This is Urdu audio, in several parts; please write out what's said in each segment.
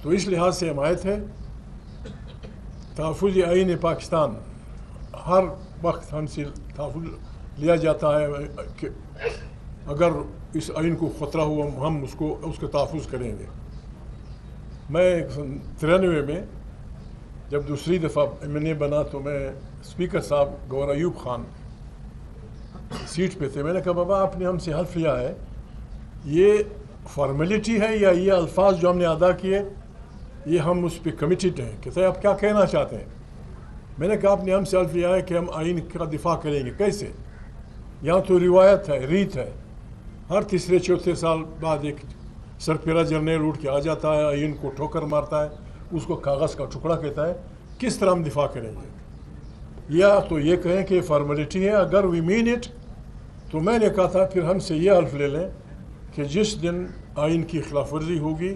تو اس لحاظ سے ہم آئے تھے تحفظ آئین پاکستان ہر وقت ہم سے تحفظ لیا جاتا ہے کہ اگر اس آئین کو خطرہ ہوا ہم اس کا تحفظ کریں گے. میں 93 میں جب دوسری دفعہ MNA بنا تو میں اسپیکر صاحب گورنر ایوب خان سیٹ پہ تھے. میں نے کہا بابا آپ نے ہم سے حلف لیا ہے, یہ فارمیلٹی ہے یا یہ الفاظ جو ہم نے ادا کیے یہ ہم اس پہ کمیٹڈ ہیں؟ کہتے ہیں آپ کیا کہنا چاہتے ہیں؟ میں نے کہا آپ نے ہم سے حلف لیا ہے کہ ہم آئین کا دفاع کریں گے. کیسے؟ یہاں تو روایت ہے, ریت ہے, ہر تیسرے چوتھے سال بعد ایک سرپیرا جرنیل اٹھ کے آ جاتا ہے, آئین کو ٹھوکر مارتا ہے, اس کو کاغذ کا ٹکڑا کہتا ہے. کس طرح ہم دفاع کریں گے؟ یا تو یہ کہیں کہ فارمیلٹی ہے, اگر وی مین اٹ تو میں نے کہا تھا پھر ہم سے یہ حلف لے لیں کہ جس دن آئین کی خلاف ورزی ہوگی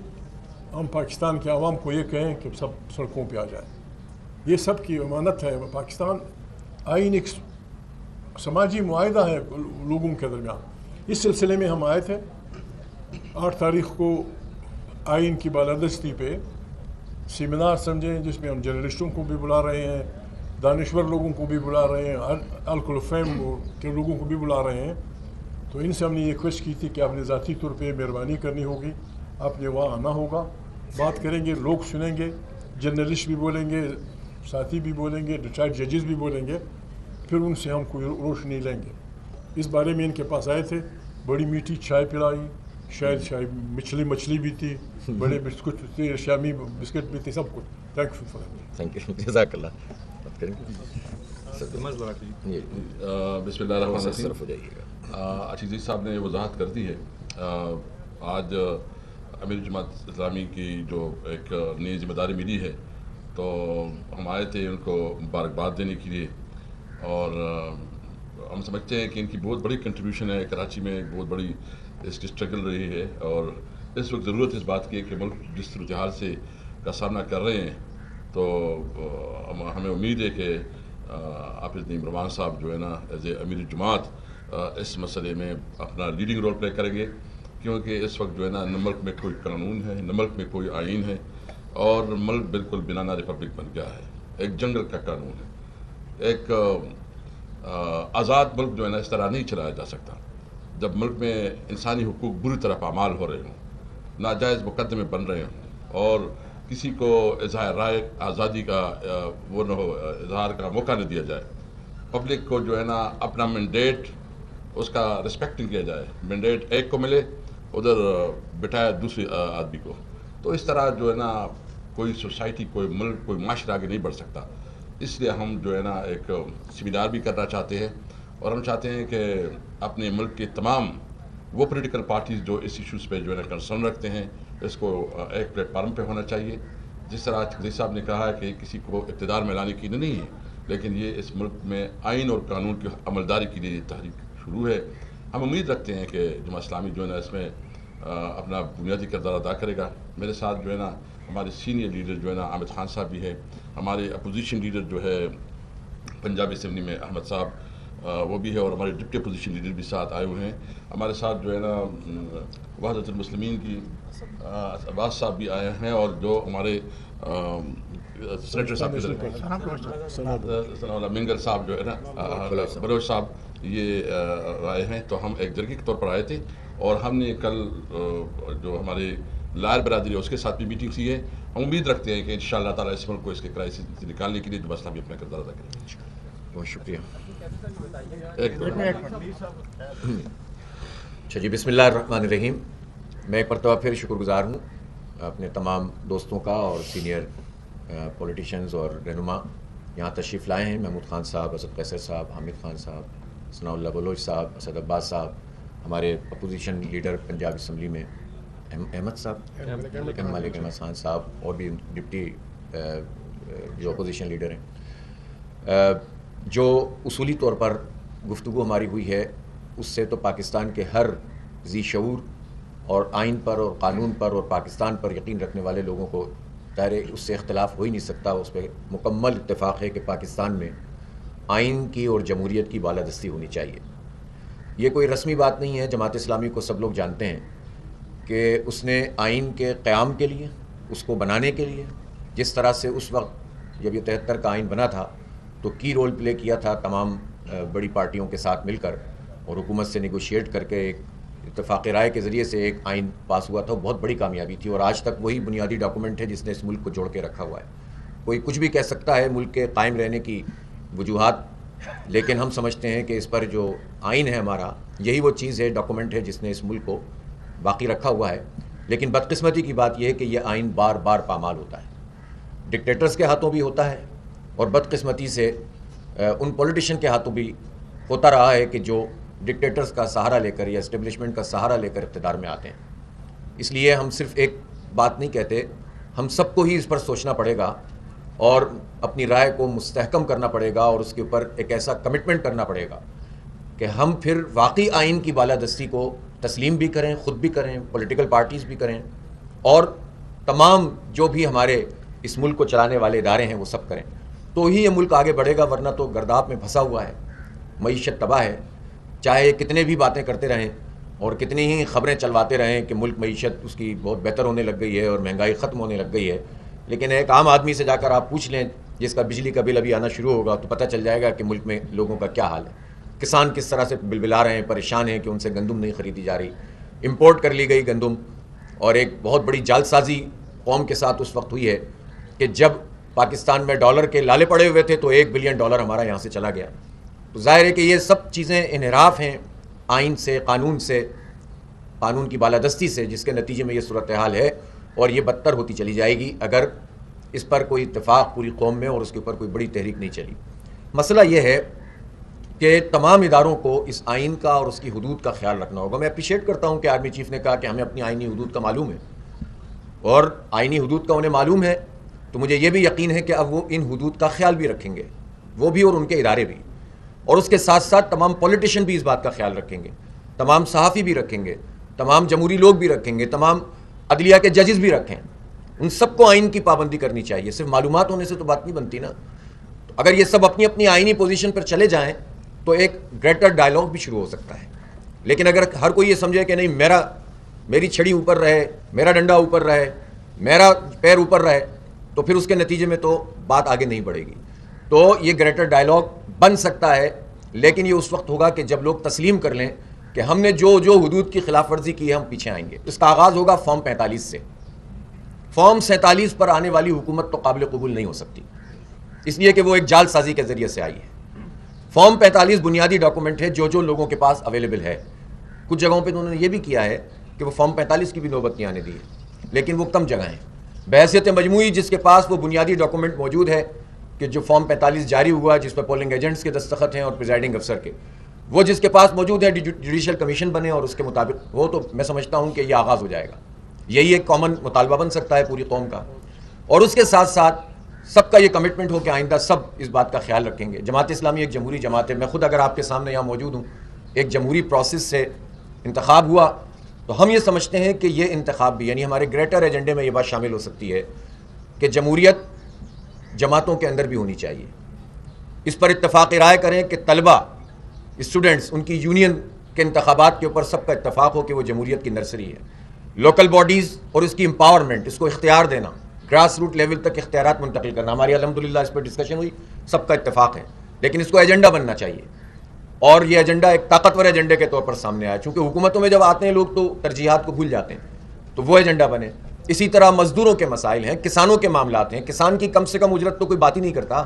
ہم پاکستان کے عوام کو یہ کہیں کہ سب سڑکوں پہ آ جائیں. یہ سب کی امانت ہے. پاکستان آئین ایک سماجی معاہدہ ہے لوگوں کے درمیان. اس سلسلے میں ہم آئے تھے 8 تاریخ کو آئین کی بالادستی پہ سیمینار سمجھیں جس میں ہم جرنلسٹوں کو بھی بلا رہے ہیں, دانشور لوگوں کو بھی بلا رہے ہیں, الکل فیم کے لوگوں کو بھی بلا رہے ہیں. تو ان سے ہم نے یہ ریکویسٹ کی تھی کہ آپ نے ذاتی طور پہ مہربانی کرنی ہوگی, آپ نے وہاں آنا ہوگا, بات کریں گے, لوگ سنیں گے, جرنلسٹ بھی بولیں گے, ساتھی بھی بولیں گے, ریٹائرڈ ججز بھی بولیں گے, پھر ان سے ہم کوئی روشنی لیں گے. اس بارے میں ان کے پاس آئے تھے, بڑی میٹھی چائے پلائی, شاید مچھلی بھی تھی, بڑے بسکٹ تھے, شامی بسکٹ بھی تھے, سب کچھ. تھینک یو, جزاک اللہ. بات کریں گے بسم اللہ الرحمن الرحیم. صرف ہو جائیے گا. عزیز صاحب نے وضاحت کر دی ہے. آج امیر جماعت اسلامی کی جو ایک نئی ذمہ داری ملی ہے تو ہم آئے تھے ان کو مبارکباد دینے کے لیے, اور ہم سمجھتے ہیں کہ ان کی بہت بڑی کنٹریبیوشن ہے. کراچی میں ایک بہت بڑی اس کی اسٹرگل رہی ہے, اور اس وقت ضرورت اس بات کی ہے کہ ملک جس رجحان سے کا سامنا کر رہے ہیں تو ہمیں امید ہے کہ حافظ نعیم رحمان صاحب جو ہے نا ایز اے امیر جماعت اس مسئلے میں اپنا لیڈنگ رول پلے کریں گے, کیونکہ اس وقت جو ہے نا نہ ملک میں کوئی قانون ہے, نہ ملک میں کوئی آئین ہے, اور ملک بالکل بنانا ریپبلک بن گیا ہے. ایک جنگل کا قانون ہے. ایک آزاد ملک جو ہے نا اس طرح نہیں چلایا جا سکتا جب ملک میں انسانی حقوق بری طرح پامال ہو رہے ہوں, ناجائز مقدمے بن رہے ہوں, اور کسی کو اظہار رائے آزادی کا وہ نہ ہو, اظہار کا موقع نہ دیا جائے, پبلک کو جو ہے نا اپنا مینڈیٹ اس کا رسپیکٹ نہیں کیا جائے, مینڈیٹ ایک کو ملے ادھر بٹھایا دوسرے آدمی کو, تو اس طرح جو ہے نا کوئی سوسائٹی, کوئی ملک, کوئی معاشرہ آگے نہیں بڑھ سکتا. اس لیے ہم جو ہے نا ایک سیمینار بھی کرنا چاہتے ہیں, اور ہم چاہتے ہیں کہ اپنے ملک کے تمام وہ پولیٹیکل پارٹیز جو اس ایشوز پہ جو ہے نا کنسرن رکھتے ہیں اس کو ایک پلیٹ فارم پہ ہونا چاہیے. جس طرح عزیز صاحب نے کہا ہے کہ کسی کو اقتدار میں لانے کی نہیں ہے, لیکن یہ اس ملک میں آئین اور قانون کی عملداری کے لیے تحریک شروع ہے. ہم امید رکھتے ہیں کہ جماعت اسلامی جو ہے نا اس میں اپنا بنیادی کردار ادا کرے گا. میرے ساتھ جو ہے نا ہمارے سینئر لیڈر جو ہے نا عامر خان صاحب بھی ہے, ہمارے اپوزیشن لیڈر جو ہے پنجاب اسمبلی میں احمد صاحب وہ بھی ہے, اور ہمارے ڈپٹی اپوزیشن لیڈر بھی ساتھ آئے ہوئے ہیں. ہمارے ساتھ جو ہے نا وحدت المسلمین کی عباس صاحب بھی آئے ہیں, اور جو ہمارے سینیٹر صاحب ثناء اللہ منگل صاحب جو ہے نا بلوچ صاحب یہ آئے ہیں. تو ہم ایک جرگے کے طور پر آئے تھے, اور ہم نے کل جو ہمارے لائر برادری ہے اس کے ساتھ بھی میٹنگ کی ہے. ہم امید رکھتے ہیں کہ انشاءاللہ تعالیٰ اس ملک کو اس کے کرائسس سے نکالنے کے لیے جو مسئلہ بھی اپنا کردار ادا کریں گے. بہت شکریہ. اچھا جی, بسم اللہ الرحمن الرحیم. میں ایک مرتبہ پھر شکر گزار ہوں اپنے تمام دوستوں کا اور سینئر پولیٹیشینز اور رہنما یہاں تشریف لائے ہیں. محمود خان صاحب, اسد قیصر صاحب, حامد خان صاحب, ثناء اللہ بلوچ صاحب, اسد عباس صاحب, ہمارے اپوزیشن لیڈر پنجاب اسمبلی میں احمد صاحب, مالک احمد خان صاحب, اور بھی ڈپٹی جو اپوزیشن لیڈر ہیں. جو اصولی طور پر گفتگو ہماری ہوئی ہے اس سے تو پاکستان کے ہر ذی شعور اور آئین پر اور قانون پر اور پاکستان پر یقین رکھنے والے لوگوں کو ظاہر اس سے اختلاف ہو ہی نہیں سکتا. اس پہ مکمل اتفاق ہے کہ پاکستان میں آئین کی اور جمہوریت کی بالادستی ہونی چاہیے. یہ کوئی رسمی بات نہیں ہے. جماعت اسلامی کو سب لوگ جانتے ہیں کہ اس نے آئین کے قیام کے لیے اس کو بنانے کے لیے. جس طرح سے اس وقت جب یہ 73 کا آئین بنا تھا تو کی رول پلے کیا تھا تمام بڑی پارٹیوں کے ساتھ مل کر اور حکومت سے نیگوشیٹ کر کے ایک اتفاق رائے کے ذریعے سے ایک آئین پاس ہوا تھا. بہت بڑی کامیابی تھی اور آج تک وہی بنیادی ڈاکومنٹ ہے جس نے اس ملک کو جوڑ کے رکھا ہوا ہے. کوئی کچھ بھی کہہ سکتا ہے ملک کے قائم رہنے کی وجوہات، لیکن ہم سمجھتے ہیں کہ اس پر جو آئین ہے ہمارا یہی وہ چیز ہے، ڈاکومنٹ ہے جس نے اس ملک کو باقی رکھا ہوا ہے. لیکن بدقسمتی کی بات یہ ہے کہ یہ آئین بار بار پامال ہوتا ہے، ڈکٹیٹرز کے ہاتھوں بھی ہوتا ہے اور بدقسمتی سے ان پولیٹیشین کے ہاتھوں بھی ہوتا رہا ہے کہ جو ڈکٹیٹرز کا سہارا لے کر یا اسٹیبلشمنٹ کا سہارا لے کر اقتدار میں آتے ہیں. اس لیے ہم صرف ایک بات نہیں کہتے، ہم سب کو ہی اس پر سوچنا پڑے گا اور اپنی رائے کو مستحکم کرنا پڑے گا اور اس کے اوپر ایک ایسا کمٹمنٹ کرنا پڑے گا کہ ہم پھر واقعی آئین کی بالادستی کو تسلیم بھی کریں، خود بھی کریں، پولیٹیکل پارٹیز بھی کریں اور تمام جو بھی ہمارے اس ملک کو چلانے والے ادارے ہیں وہ سب کریں. تو ہی یہ ملک آگے بڑھے گا، ورنہ تو گرداب میں پھنسا ہوا ہے، معیشت تباہ ہے. چاہے کتنے بھی باتیں کرتے رہیں اور کتنی ہی خبریں چلواتے رہیں کہ ملک معیشت اس کی بہت بہتر ہونے لگ گئی ہے اور مہنگائی ختم ہونے لگ گئی ہے، لیکن ایک عام آدمی سے جا کر آپ پوچھ لیں جس کا بجلی کا بل ابھی آنا شروع ہوگا تو پتہ چل جائے گا کہ ملک میں لوگوں کا کیا حال ہے. کسان کس طرح سے بلبلا رہے ہیں، پریشان ہیں کہ ان سے گندم نہیں خریدی جا رہی، امپورٹ کر لی گئی گندم. اور ایک بہت بڑی جعل سازی قوم کے ساتھ اس وقت ہوئی ہے کہ جب پاکستان میں ڈالر کے لالے پڑے ہوئے تھے تو $1 بلین ہمارا یہاں سے چلا گیا. تو ظاہر ہے کہ یہ سب چیزیں انحراف ہیں آئین سے، قانون سے، قانون کی بالادستی سے، جس کے نتیجے میں یہ صورتحال ہے اور یہ بدتر ہوتی چلی جائے گی اگر اس پر کوئی اتفاق پوری قوم میں اور اس کے اوپر کوئی بڑی تحریک نہیں چلی. مسئلہ یہ ہے کہ تمام اداروں کو اس آئین کا اور اس کی حدود کا خیال رکھنا ہوگا. میں اپریشیٹ کرتا ہوں کہ آرمی چیف نے کہا کہ ہمیں اپنی آئینی حدود کا معلوم ہے اور آئینی حدود کا انہیں معلوم ہے، تو مجھے یہ بھی یقین ہے کہ اب وہ ان حدود کا خیال بھی رکھیں گے، وہ بھی اور ان کے ادارے بھی. اور اس کے ساتھ ساتھ تمام پولیٹیشین بھی اس بات کا خیال رکھیں گے، تمام صحافی بھی رکھیں گے، تمام جمہوری لوگ بھی رکھیں گے، تمام عدلیہ کے ججز بھی رکھیں. ان سب کو آئین کی پابندی کرنی چاہیے. صرف معلومات ہونے سے تو بات نہیں بنتی نا. تو اگر یہ سب اپنی اپنی آئینی پوزیشن پر چلے جائیں تو ایک گریٹر ڈائلاگ بھی شروع ہو سکتا ہے. لیکن اگر ہر کوئی یہ سمجھے کہ نہیں میری چھڑی اوپر رہے، میرا ڈنڈا اوپر رہے، میرا پیر اوپر رہے، تو پھر اس کے نتیجے میں تو بات آگے نہیں بڑھے گی. تو یہ گریٹر ڈائلاگ بن سکتا ہے، لیکن یہ اس وقت ہوگا کہ جب لوگ تسلیم کر لیں کہ ہم نے جو حدود کی خلاف ورزی کی ہے ہم پیچھے آئیں گے. اس کا آغاز ہوگا فارم 45 سے. فارم 47 پر آنے والی حکومت تو قابل قبول نہیں ہو سکتی، اس لیے کہ وہ ایک جعل سازی کے ذریعے سے آئی ہے. فارم 45 بنیادی ڈاکومنٹ ہے جو لوگوں کے پاس اویلیبل ہے. کچھ جگہوں پہ انہوں نے یہ بھی کیا ہے کہ وہ فارم 45 کی بھی نوبت نہیں آنے دی ہے، لیکن وہ کم جگہ ہیں. بحیثیت مجموعی جس کے پاس وہ بنیادی ڈاکومنٹ موجود ہے کہ جو فارم 45 جاری ہوا جس پہ پولنگ ایجنٹس کے دستخط ہیں اور پریزائڈنگ افسر کے، وہ جس کے پاس موجود ہے جوڈیشل کمیشن بنے اور اس کے مطابق وہ، تو میں سمجھتا ہوں کہ یہ آغاز ہو جائے گا. یہی ایک کامن مطالبہ بن سکتا ہے پوری قوم کا. اور اس کے ساتھ ساتھ سب کا یہ کمٹمنٹ ہو کہ آئندہ سب اس بات کا خیال رکھیں گے. جماعت اسلامی ایک جمہوری جماعت ہے. میں خود اگر آپ کے سامنے یہاں موجود ہوں، ایک جمہوری پروسیس سے انتخاب ہوا، تو ہم یہ سمجھتے ہیں کہ یہ انتخاب بھی، یعنی ہمارے گریٹر ایجنڈے میں یہ بات شامل ہو سکتی ہے کہ جمہوریت جماعتوں کے اندر بھی ہونی چاہیے. اس پر اتفاق رائے کریں کہ طلبہ، اسٹوڈنٹس، ان کی یونین کے انتخابات کے اوپر سب کا اتفاق ہو کہ وہ جمہوریت کی نرسری ہے. لوکل باڈیز اور اس کی امپاورمنٹ، اس کو اختیار دینا، گراس روٹ لیول تک اختیارات منتقل کرنا، ہماری الحمدللہ اس پر ڈسکشن ہوئی، سب کا اتفاق ہے. لیکن اس کو ایجنڈا بننا چاہیے اور یہ ایجنڈا ایک طاقتور ایجنڈے کے طور پر سامنے آیا. چونکہ حکومتوں میں جب آتے ہیں لوگ تو ترجیحات کو بھول جاتے ہیں، تو وہ ایجنڈا بنے. اسی طرح مزدوروں کے مسائل ہیں، کسانوں کے معاملات ہیں. کسان کی کم سے کم اجرت تو کوئی بات ہی نہیں کرتا.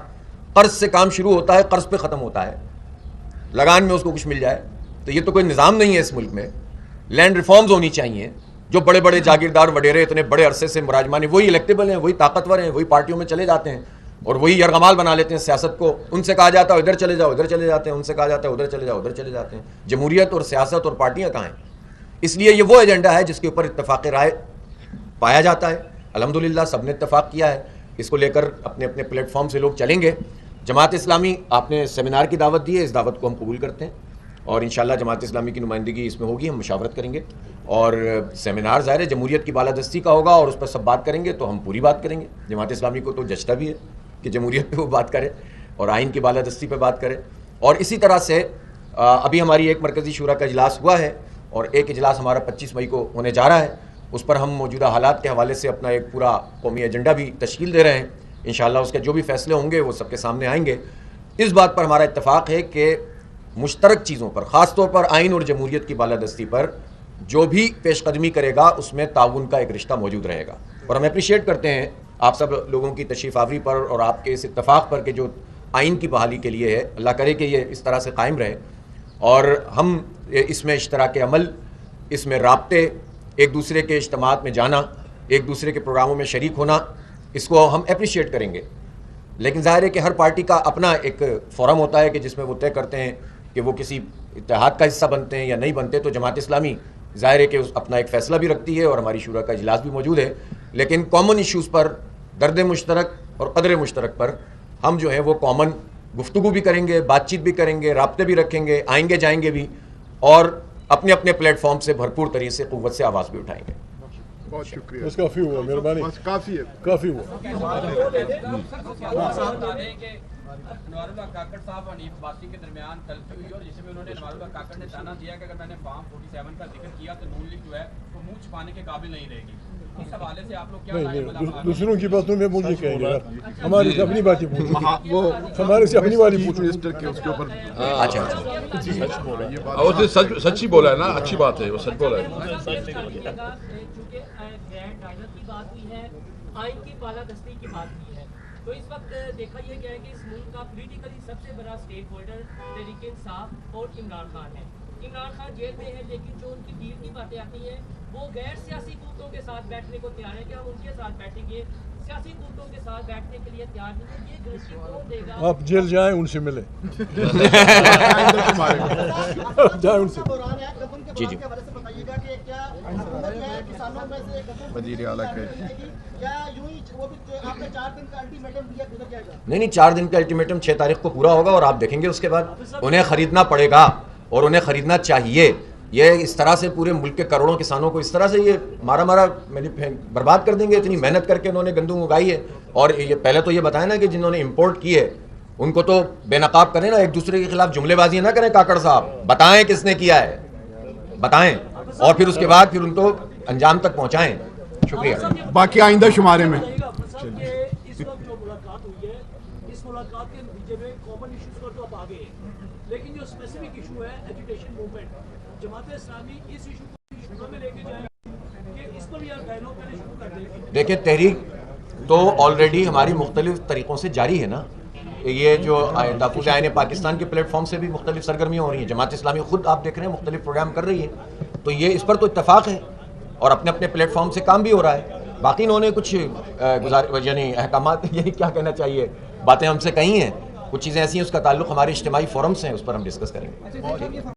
قرض سے کام شروع ہوتا ہے، قرض پہ ختم ہوتا ہے، لگان میں اس کو کچھ مل جائے. تو یہ تو کوئی نظام نہیں ہے اس ملک میں. لینڈ ریفارمز ہونی چاہیے. جو بڑے بڑے جاگیردار وڈیرے اتنے بڑے عرصے سے مراجمان ہیں، وہی الیکٹیبل ہیں، وہی طاقتور ہیں، وہی پارٹیوں میں چلے جاتے ہیں اور وہی یرغمال بنا لیتے ہیں سیاست کو. ان سے کہا جاتا ہے ادھر چلے جاؤ، ادھر چلے جاتے ہیں. ان سے کہا جاتا ہے ادھر چلے جاؤ، ادھر چلے جاتے ہیں. جمہوریت اور سیاست اور پارٹیاں کہاں ہیں؟ اس لیے یہ وہ ایجنڈا ہے جس کے اوپر اتفاق رائے پایا جاتا ہے. الحمدللہ سب نے اتفاق کیا ہے. اس کو لے کر اپنے اپنے پلیٹ فارم سے لوگ چلیں گے. جماعت اسلامی، آپ نے سیمینار کی دعوت دی ہے، اس دعوت کو ہم قبول کرتے ہیں اور انشاءاللہ جماعت اسلامی کی نمائندگی اس میں ہوگی. ہم مشاورت کریں گے اور سیمینار ظاہر ہے جمہوریت کی بالادستی کا ہوگا اور اس پر سب بات کریں گے تو ہم پوری بات کریں گے. جماعت اسلامی کو تو جچتا بھی ہے کہ جمہوریت پہ وہ بات کرے اور آئین کی بالادستی پہ بات کرے. اور اسی طرح سے ابھی ہماری ایک مرکزی شورا کا اجلاس ہوا ہے اور ایک اجلاس ہمارا 25 مئی کو ہونے جا رہا ہے. اس پر ہم موجودہ حالات کے حوالے سے اپنا ایک پورا قومی ایجنڈا بھی تشکیل دے رہے ہیں. انشاءاللہ اس کے جو بھی فیصلے ہوں گے وہ سب کے سامنے آئیں گے. اس بات پر ہمارا اتفاق ہے کہ مشترک چیزوں پر، خاص طور پر آئین اور جمہوریت کی بالادستی پر جو بھی پیش قدمی کرے گا اس میں تعاون کا ایک رشتہ موجود رہے گا. اور ہم اپریشیٹ کرتے ہیں آپ سب لوگوں کی تشریف آوری پر اور آپ کے اس اتفاق پر کہ جو آئین کی بحالی کے لیے ہے. اللہ کرے کہ یہ اس طرح سے قائم رہے اور ہم اس میں اشتراک عمل، اس میں رابطے، ایک دوسرے کے اجتماعات میں جانا، ایک دوسرے کے پروگراموں میں شریک ہونا، اس کو ہم اپریشیٹ کریں گے. لیکن ظاہر ہے کہ ہر پارٹی کا اپنا ایک فورم ہوتا ہے کہ جس میں وہ طے کرتے ہیں کہ وہ کسی اتحاد کا حصہ بنتے ہیں یا نہیں بنتے. تو جماعت اسلامی ظاہر ہے کہ اپنا ایک فیصلہ بھی رکھتی ہے اور ہماری شورا کا اجلاس بھی موجود ہے. لیکن کامن ایشوز پر، درد مشترک اور قدر مشترک پر ہم جو ہے وہ کامن گفتگو بھی کریں گے، بات چیت بھی کریں گے، رابطے بھی رکھیں گے، آئیں گے جائیں گے بھی، اور اپنے اپنے پلیٹ فارم سے بھرپور طریقے سے قوت سے آواز بھی اٹھائیں گے. بہت شکریہ. بس کافی ہوا، مہربانی. بس کافی ہے. کافی ہوا. انوار اللہ کاکڑ صاحب حنیف باسی کے درمیان تلفی ہوئی اور جس میں انہوں نے انوار اللہ کاکڑ نے تانا دیا کہ اگر میں نے فارم 47 کا ذکر کیا تو نون لیگ جو ہے وہ منہ چھپانے کے قابل نہیں رہے گی. اس حوالے سے آپ لوگ کیا نہیں، دوسروں کی باتوں میں مجھے کہیں گے، ہماری سے اپنی باتیں پوچھیں. وہ ہمارے سے اپنی والی پوچھیں. منسٹر کے اس کے اوپر اچھا اور سچ ہی بولا ہے نا، اچھی بات ہے، وہ سچ بولا ہے. آئین کی بالادستی کی بات کی ہے تو اس وقت دیکھا یہ گیا ہے کہ اس ملک کا پولیٹیکلی سب سے بڑا اسٹیک ہولڈر تحریک انصاف اور عمران خان ہے. عمران خان جیل میں ہے لیکن جو ان کی ڈیل کی باتیں آتی ہیں وہ غیر سیاسی قوتوں کے ساتھ بیٹھنے کو تیار ہے کہ ہم ان کے ساتھ بیٹھیں گے، سیاسی قوتوں کے ساتھ بیٹھنے کے لیے تیار نہیں ہے. یہ گارنٹی کون دے گا؟ آپ جیل جائیں، ان سے ملیں. جائیں ان سے. جی جی وزیر اعلیٰ کے نہیں 4 دن کا الٹیمیٹم 6 تاریخ کو پورا ہوگا اور آپ دیکھیں گے اس کے بعد انہیں خریدنا پڑے گا اور انہیں خریدنا چاہیے. یہ اس طرح سے پورے ملک کے کروڑوں کسانوں کو اس طرح سے یہ مارا برباد کر دیں گے. اتنی محنت کر کے انہوں نے گندم اگائی ہے. اور یہ پہلے تو یہ بتائیں نا کہ جنہوں نے امپورٹ کی ہے ان کو تو بے نقاب کریں نا، ایک دوسرے کے خلاف جملے بازی نہ کریں. کاکڑ صاحب بتائیں کس نے کیا ہے، بتائیں، اور پھر اس کے بعد پھر ان کو انجام تک پہنچائیں. شکریہ. باقی آئندہ شمارے میں اس وقت جو ملاقات ہوئی ہے اس ملاقات کے نتیجے میں کامن ایشوز پر تو آپ آگے ہیں، لیکن جو اسپیسیفک ایشو ہے ایجوکیشن موومنٹ، جماعت اسلامی اس ایشو کو شروع میں لے کے جائے کہ اس پر بھی آپ ڈائیلاگ کرنے شروع کر دیں گے. دیکھیں تحریک تو آلریڈی ہماری مختلف طریقوں سے جاری ہے نا. یہ جو تحفظ آئین پاکستان کے پلیٹ فارم سے بھی مختلف سرگرمیاں ہو رہی ہیں. جماعت اسلامی خود آپ دیکھ رہے ہیں مختلف پروگرام کر رہی ہے. تو یہ اس پر تو اتفاق ہے اور اپنے اپنے پلیٹ فارم سے کام بھی ہو رہا ہے. باقی انہوں نے کچھ یعنی احکامات یہی کیا کہنا چاہیے باتیں ہم سے کہی ہیں. کچھ چیزیں ایسی ہیں اس کا تعلق ہمارے اجتماعی فورم سے ہیں، اس پر ہم ڈسکس کریں گے.